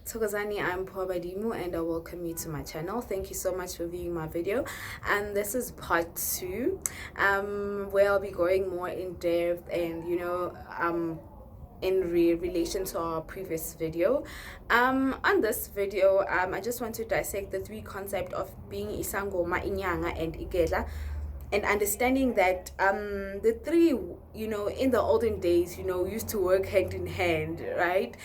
Thokozani, I'm Dimu and I welcome you to my channel. Thank you so much for viewing my video. And this is part 2, where I'll be going more in depth and in relation to our previous video. On this video, I just want to dissect the 3 concepts of being isangoma, inyanga, and igela, and understanding that the 3, in the olden days, used to work hand in hand, right?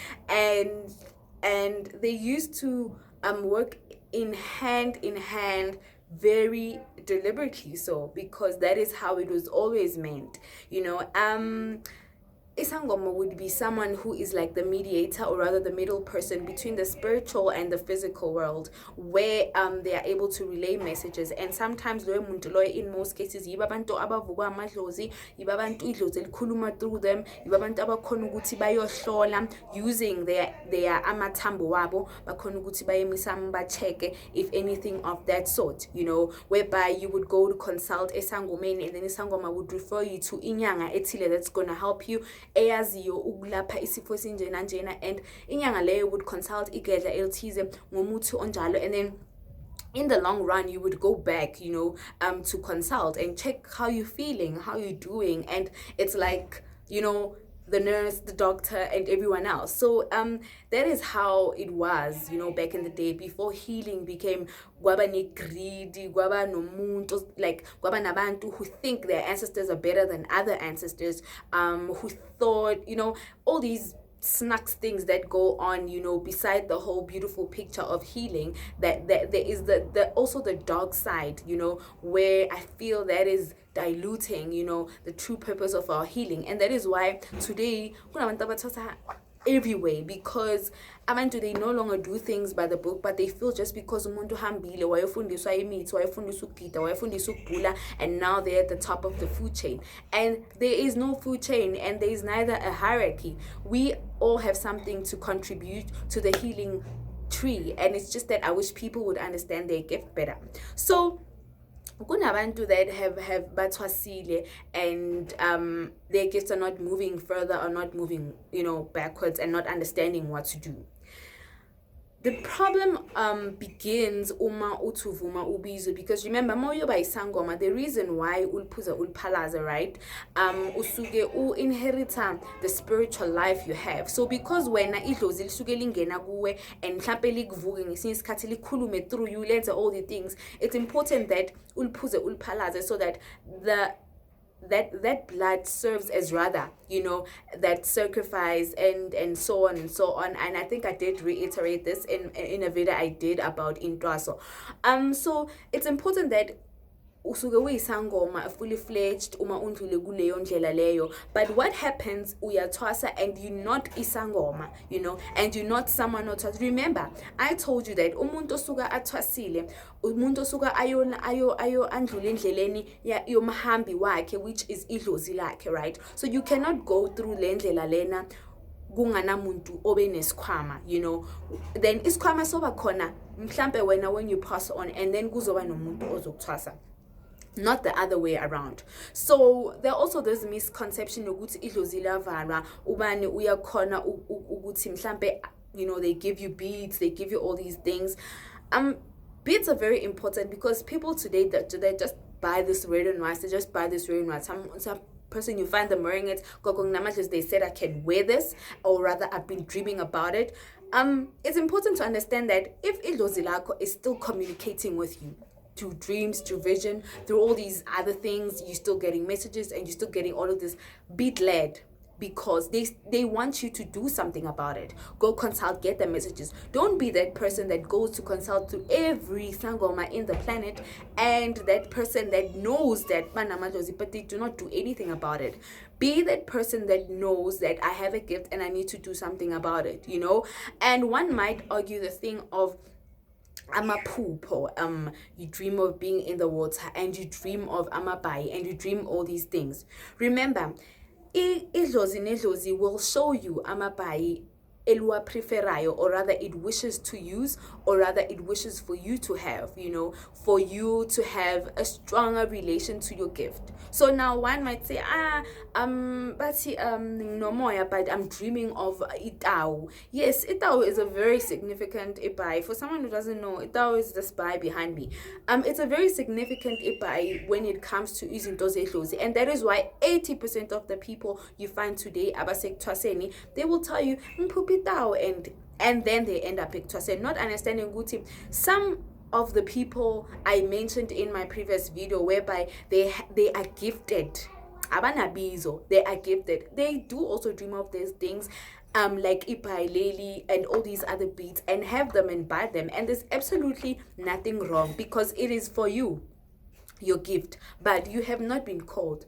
And they used to work in hand very deliberately, so because that is how it was always meant. Isangoma would be someone who is like the mediator, or rather the middle person between the spiritual and the physical world, where they are able to relay messages. And sometimes in most cases yiba abantu abavuka amadlozi, yiba abantu idlozi elikhuluma through them, yiba abantu abakhona ukuthi bayohlola using their amathambo wabo, bakhona ukuthi bayemisa bacheke if anything of that sort, whereby you would go to consult esangomeni, and then isangoma would refer you to inyanga ethile that's going to help you eyaziyo ukulapha isifo sinjena njena, and inyanga leyo would consult igedla elithize ngomuthi onjalo, and then in the long run you would go back to consult and check how you're feeling, how you're doing, and it's like the nurse, the doctor, and everyone else. So that is how it was, back in the day, before healing became gwaba greedy, gwaba nomuntu, like gwaba nabantu who think their ancestors are better than other ancestors, who thought, all these snacks things that go on, beside the whole beautiful picture of healing, that there is the also the dark side, where I feel that is diluting, the true purpose of our healing. And that is why today everywhere, because abantu, they no longer do things by the book, but they feel just because umuntu hambile wayefundiswa imithi, wayefundiswa ukugida, wayefundiswa ukubhula, and now they're at the top of the food chain. And there is no food chain, and there is neither a hierarchy. We all have something to contribute to the healing tree, and it's just that I wish people would understand their gift better. So kunabantu that have bathwasile, and their gifts are not moving further, or not moving backwards, and not understanding what to do. The problem begins uma utuvuma ubizo, because remember moyo by sangoma, the reason why ulpuza ulpalaza, right? Usuge inherita the spiritual life you have. So because when idlozi lisuke lingena kuwe and mhlambe likuvuke ngesinye isikhathi likhulume through you, lenza all the things, it's important that ulpuze ulpalaza, so that that blood serves as rather that sacrifice and so on and so on. And I think I did reiterate this in a video I did about intwaso. So it's important that usuke uyisangoma fully fledged uma undlule kuleyo ndlela leyo. But what happens uyathwasa and you're not isangoma, and you're not someone othwasa. Remember, I told you that umuntu osuka athwasile, umuntu osuka ayo andlule endleleni yomhambi wakhe, which is idlozi lakhe, right? So you cannot go through le ndlela lena kunganamuntu obe nesikhwama, then isikhwama soba khona mhlambe wena when you pass on, and then kuzoba nomuntu ozokuthwasa, not the other way around. So there also this misconception ukuthi idlozi lavalwa, ubani uyakhona ukuthi mhlambe they give you beads, they give you all these things. Beads are very important, because people today they just buy this red and white, they just buy this red and white. Some person, you find them wearing it, they said I can wear this, or rather I've been dreaming about it. It's important to understand that if idlozi lakho is still communicating with you through dreams, through vision, through all these other things, you're still getting messages, and you're still getting all of this, be led, because they want you to do something about it. Go consult, get the messages. Don't be that person that goes to consult to every sangoma in the planet, and that person that knows that banamajozi, but they do not do anything about it. Be that person that knows that I have a gift and I need to do something about it, And one might argue the thing of amaphupho, you dream of being in the water, and you dream of amabai, and you dream all these things. Remember, idlozi nedlozi will show you amabai elua preferayo, or rather it wishes to use, or rather it wishes for you to have, for you to have a stronger relation to your gift. So now one might say, no more, but I'm dreaming of itau. Yes, itau is a very significant ipai. For someone who doesn't know, itau is the spy behind me. It's a very significant ipai when it comes to izinto zedlozi, and that is why 80% of the people you find today, abasek twaseni, they will tell you and then they end up ekthwaseni, not understanding ukuthi some of the people I mentioned in my previous video, whereby they are gifted, abanabizo, they are gifted, they do also dream of these things, like Ipai Leli and all these other beats, and have them and buy them, and there's absolutely nothing wrong, because it is for you, your gift, but you have not been called.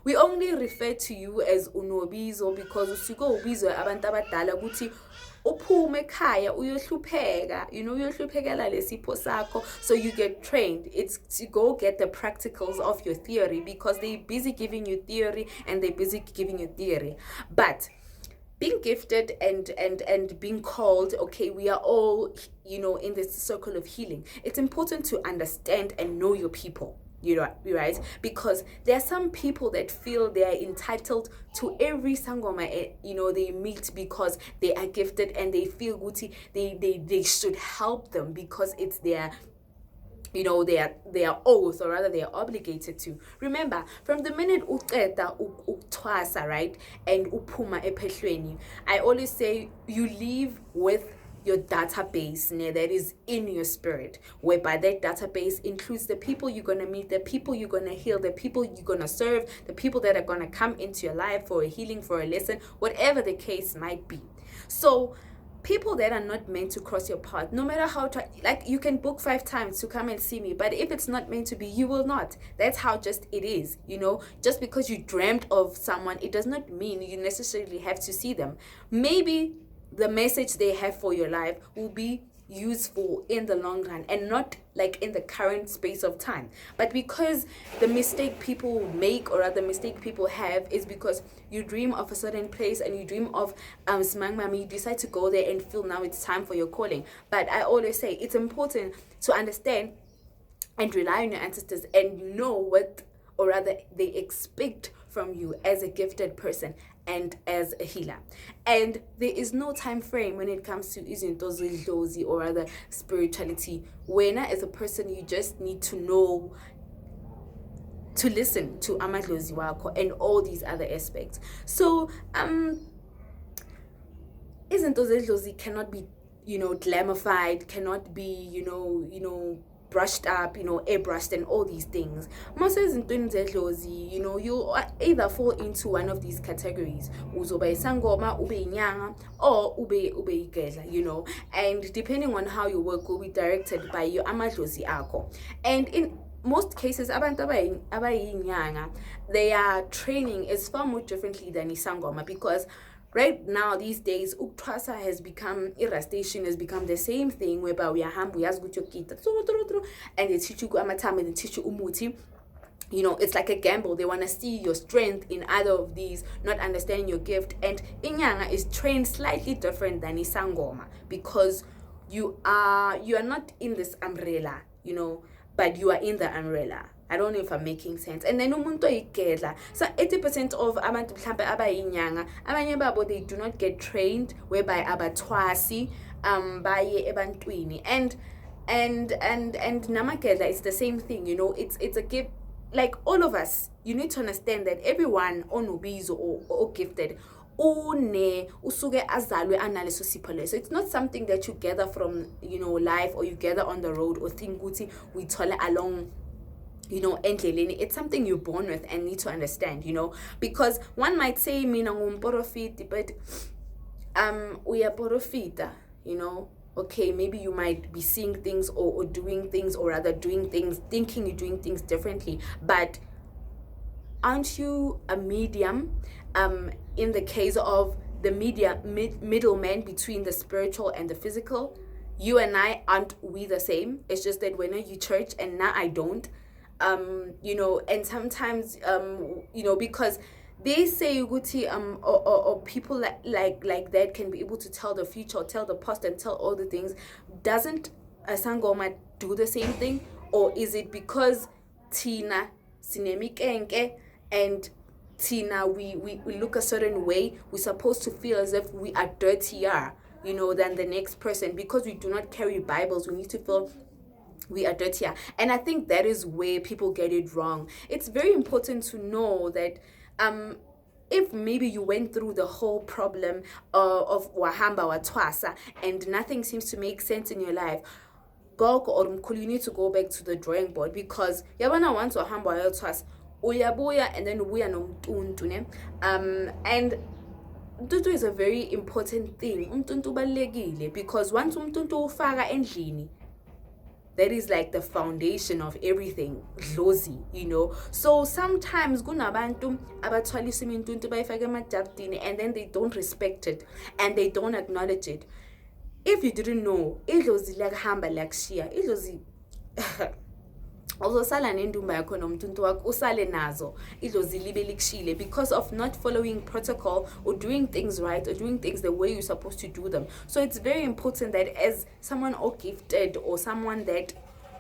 We only refer to you as unobizo because usiko ubizo abantu abadala ukuthi uphume ekhaya uyohlupheka, uyohluphekela lesipho sakho, so you get trained. It's to go get the practicals of your theory, because they're busy giving you theory and they're busy giving you theory. But being gifted and being called, okay, we are all, in this circle of healing. It's important to understand and know your people. Right? Because there are some people that feel they are entitled to every sangoma, they meet, because they are gifted and they feel guti, they should help them because it's their their oath, or rather they are obligated to. Remember, from the minute uqeda uthwasa, right, and uphuma ephehlweni, I always say you leave with your database that is in your spirit, whereby that database includes the people you're going to meet, the people you're going to heal, the people you're going to serve, the people that are going to come into your life for a healing, for a lesson, whatever the case might be. So people that are not meant to cross your path, no matter how you can book 5 times to come and see me, but if it's not meant to be, you will not. That's how just it is. Just because you dreamt of someone, it does not mean you necessarily have to see them. Maybe the message they have for your life will be useful in the long run, and not like in the current space of time. But because the mistake people make, or the mistake people have, is because you dream of a certain place and you dream of smangmami, you decide to go there and feel now it's time for your calling. But I always say it's important to understand and rely on your ancestors and know what, or rather they expect from you as a gifted person and as a healer. And there is no time frame when it comes to izinto zidlozi, or rather spirituality. When as a person, you just need to know to listen to amadlozi wako and all these other aspects. So izinto zidlozi cannot be glamified, cannot be brushed up, airbrushed and all these things. Most izintweni zedlozi, you either fall into one of these categories. Uzoba sangoma, ube inyanga, or ube igedla, and depending on how you work will be directed by your amadlozi akho. And in most cases, abantu abayinyanga, their training is far more differently than isangoma, because right now, these days, Uktrasa has become, irrastation has become the same thing, whereby we are humble, and they teach you amatam and they teach you umuti. It's like a gamble. They want to see your strength in either of these, not understanding your gift. And Inyanga is trained slightly different than Isangoma, because you are not in this umbrella, but you are in the umbrella. I don't know if I'm making sense. And then umuntu igedla. So 80% of abantu mhlambe abayinyanga, abanye babo, they do not get trained, whereby abathwasi baye ebantwini. And namagedla is the same thing, it's a gift. Like all of us, you need to understand that everyone onobizo or gifted usuke azalwe analeso sipho leso. It's not something that you gather from life, or you gather on the road, or think ukuthi we tola along endleleni. It's something you're born with and need to understand, because one might say mina ngumporofiti, but uyaporofita, okay, maybe you might be seeing things or doing things, or rather doing things, thinking you're doing things differently, but aren't you a medium? In the case of the middleman between the spiritual and the physical, you and I, aren't we the same? It's just that when you church and now I don't, and sometimes, because they say ukuthi or people like that can be able to tell the future, or tell the past, and tell all the things. Doesn't a sangoma do the same thing? Or is it because tina sinemikenke and tina we look a certain way, we're supposed to feel as if we are dirtier, than the next person? Because we do not carry Bibles, we need to feel we are dirtier. And I think that is where people get it wrong. It's very important to know that if maybe you went through the whole problem of wahamba watwasa and nothing seems to make sense in your life, gogo or mkhulu, you need to go back to the drawing board, because yabana once wahamba wayotwasa uyabuya and then ubuya nomntuntu ne. And umntuntu is a very important thing. Umntuntu ubalulekile because once umntuntu ufaka endlini, that is like the foundation of everything, dlozi, So sometimes kunabantu abathwalisa imintuntu bayifaka emajardini and then they don't respect it and they don't acknowledge it. If you didn't know, idlozi liyahamba liyakushiya. Idlozi uzosala nendumba yakho nomntuntu wakho usale nazo, idlozi libe likushiyile because of not following protocol or doing things right or doing things the way you're supposed to do them. So it's very important that as someone or gifted or someone that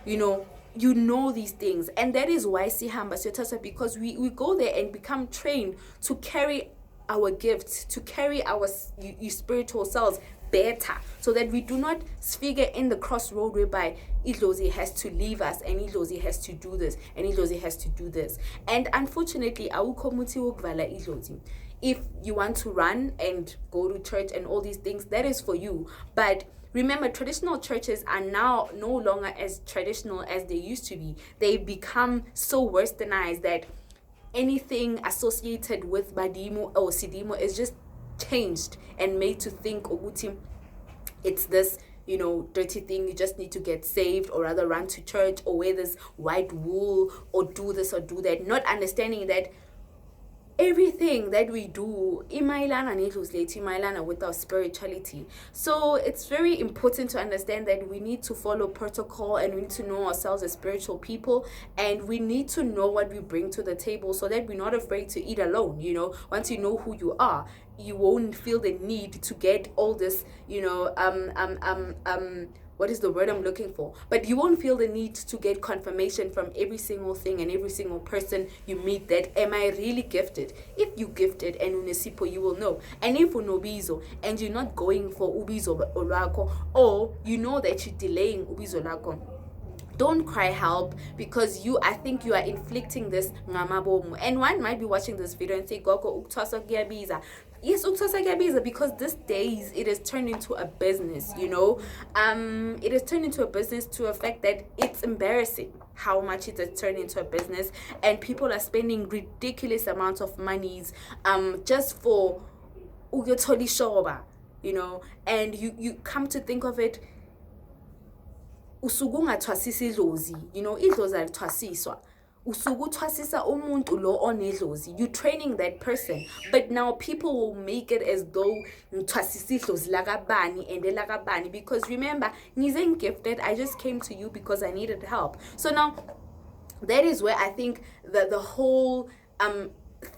you know these things. And that is why sihamba siyothatha, because we go there and become trained to carry our gifts, to carry our spiritual selves better, so that we do not figure in the crossroad whereby idlozi has to leave us and idlozi has to do this and idlozi has to do this. And unfortunately, awukho muthi wokuvala idlozi. If you want to run and go to church and all these things, that is for you. But remember, traditional churches are now no longer as traditional as they used to be. They've become so westernized that anything associated with badimo or sidimo is just changed and made to think ukuthi it's this dirty thing. You just need to get saved, or rather run to church, or wear this white wool, or do this or do that, not understanding that everything that we do imailana with our spirituality. So it's very important to understand that we need to follow protocol, and we need to know ourselves as spiritual people, and we need to know what we bring to the table, so that we're not afraid to eat alone. Once you know who you are, you won't feel the need to get all this what is the word I'm looking for? But you won't feel the need to get confirmation from every single thing and every single person you meet that, am I really gifted? If you gifted and unesipo, you will know. And if unobizo and you're not going for ubizo olako, or you know that you're delaying ubizo lako, don't cry help, because I think you are inflicting this ngamabomu. And one might be watching this video and say, Gogo ukuthosa kuyabiza. Yes, ukuthosa kuyabiza, because these days it has turned into a business, it has turned into a business to a fact that it's embarrassing how much it has turned into a business, and people are spending ridiculous amounts of monies just for uyothola ishoba, and you come to think of it, usuku ungathwasisi idlozi, idlozi alithwasiswa. Usuku uthwasisa umuntu lo onedlozi, you training that person. But now people will make it as though ngithwasisa idlozi lakabani and lakabani, because remember, ngize gifted, I just came to you because I needed help. So now that is where I think that the whole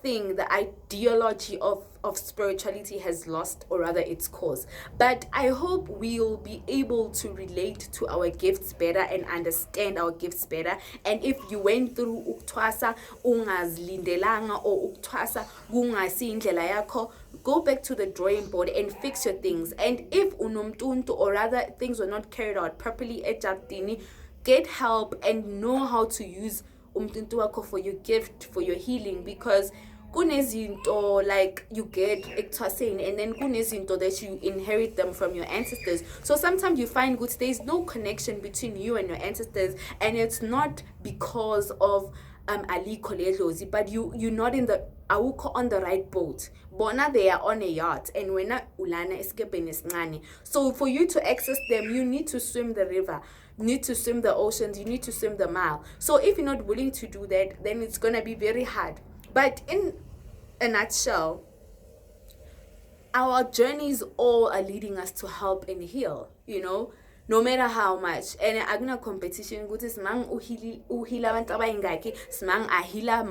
thing, the ideology of spirituality has lost, or rather its cause. But I hope we'll be able to relate to our gifts better and understand our gifts better. And if you went through uktwasa ungazlindelanga, or uktwasa kungasi indlela yakho, go back to the drawing board and fix your things. And if unomtuntu, or rather things were not carried out properly ejardini, get help and know how to use umtuntu wakho for your gift, for your healing, because kunezinto like you get ekuthwaseni, and then kunezinto that you inherit them from your ancestors. So sometimes you find good, there's no connection between you and your ancestors, and it's not because of alikho ledlozi, but you're not awukho on the right boat. Bona, they are on a yacht, and wena ulana eskepeni esincane. So for you to access them, you need to swim the river, you need to swim the oceans, you need to swim the mile. So if you're not willing to do that, then it's gonna be very hard. But in a nutshell, our journeys all are leading us to help and heal, no matter how much. And akuna competition ukuthi simang uhila abantu abayingaki, simang ahila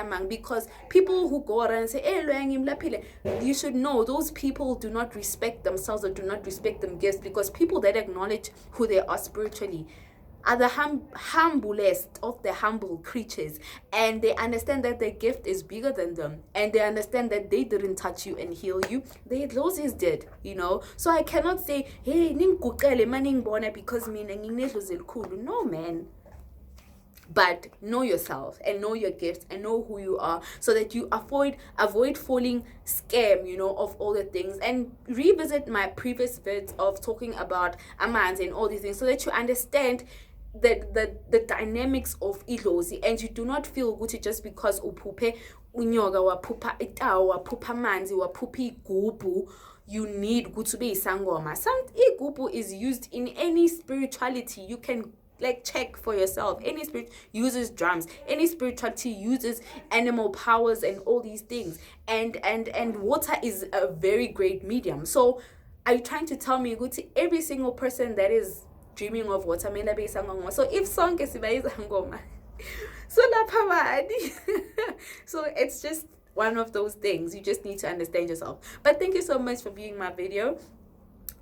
mang, because people who go around and say hey lo ngimlaphile, you should know those people do not respect themselves or do not respect them gifts, because people that acknowledge who they are spiritually are the humblest of the humble creatures, and they understand that their gift is bigger than them, and they understand that they didn't touch you and heal you, those is did, you know. So I cannot say hey ningiguqele maningibona because mina nginedlozi elikhulu. No, man. But know yourself and know your gifts and know who you are, so that you avoid falling scam, you know, of all the things, and revisit my previous vids of talking about amans and all these things, so that you understand the dynamics of idlozi, and you do not feel good just because uphuphe unyoka, waphupha itawa, waphupha manzi, waphupha igubu, you need to be sangoma. Some igubu is used in any spirituality. You can like check for yourself. Any spirit uses drums, any spirituality uses animal powers and all these things, and water is a very great medium. So are you trying to tell me go to every single person that is dreaming of water mela be sangoma? So if song is sangoma, so la so it's just one of those things. You just need to understand yourself. But thank you so much for viewing my video.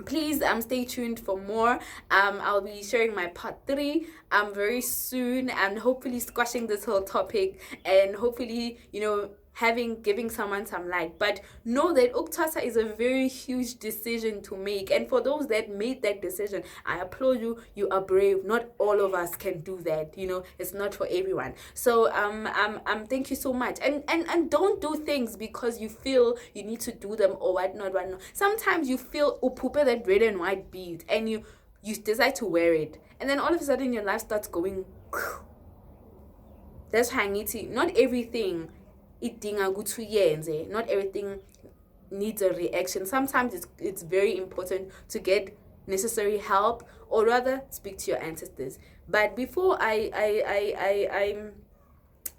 Please stay tuned for more. I'll be sharing my part 3 very soon, and hopefully squashing this whole topic, and hopefully, you know, giving someone some light. But know that Uktasa is a very huge decision to make, and for those that made that decision, I applaud you. You are brave. Not all of us can do that, you know. It's not for everyone. So thank you so much, and don't do things because you feel you need to do them or whatnot. Sometimes you feel upupe that red and white bead, and you decide to wear it, and then all of a sudden your life starts going. That's why I need to. Not everything not everything needs a reaction. Sometimes it's very important to get necessary help, or rather speak to your ancestors. But before I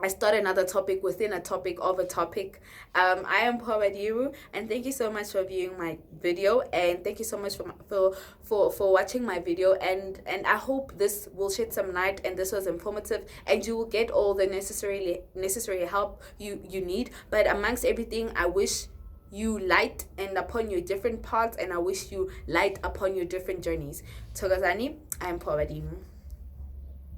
start another topic within a topic of a topic, I am Pawadiru, and thank you so much for viewing my video, and thank you so much for watching my video, and I hope this will shed some light, and this was informative, and you will get all the necessary help you need. But amongst everything, I wish you light and upon your different paths, and I wish you light upon your different journeys. Thokozani, I am Pawadiru.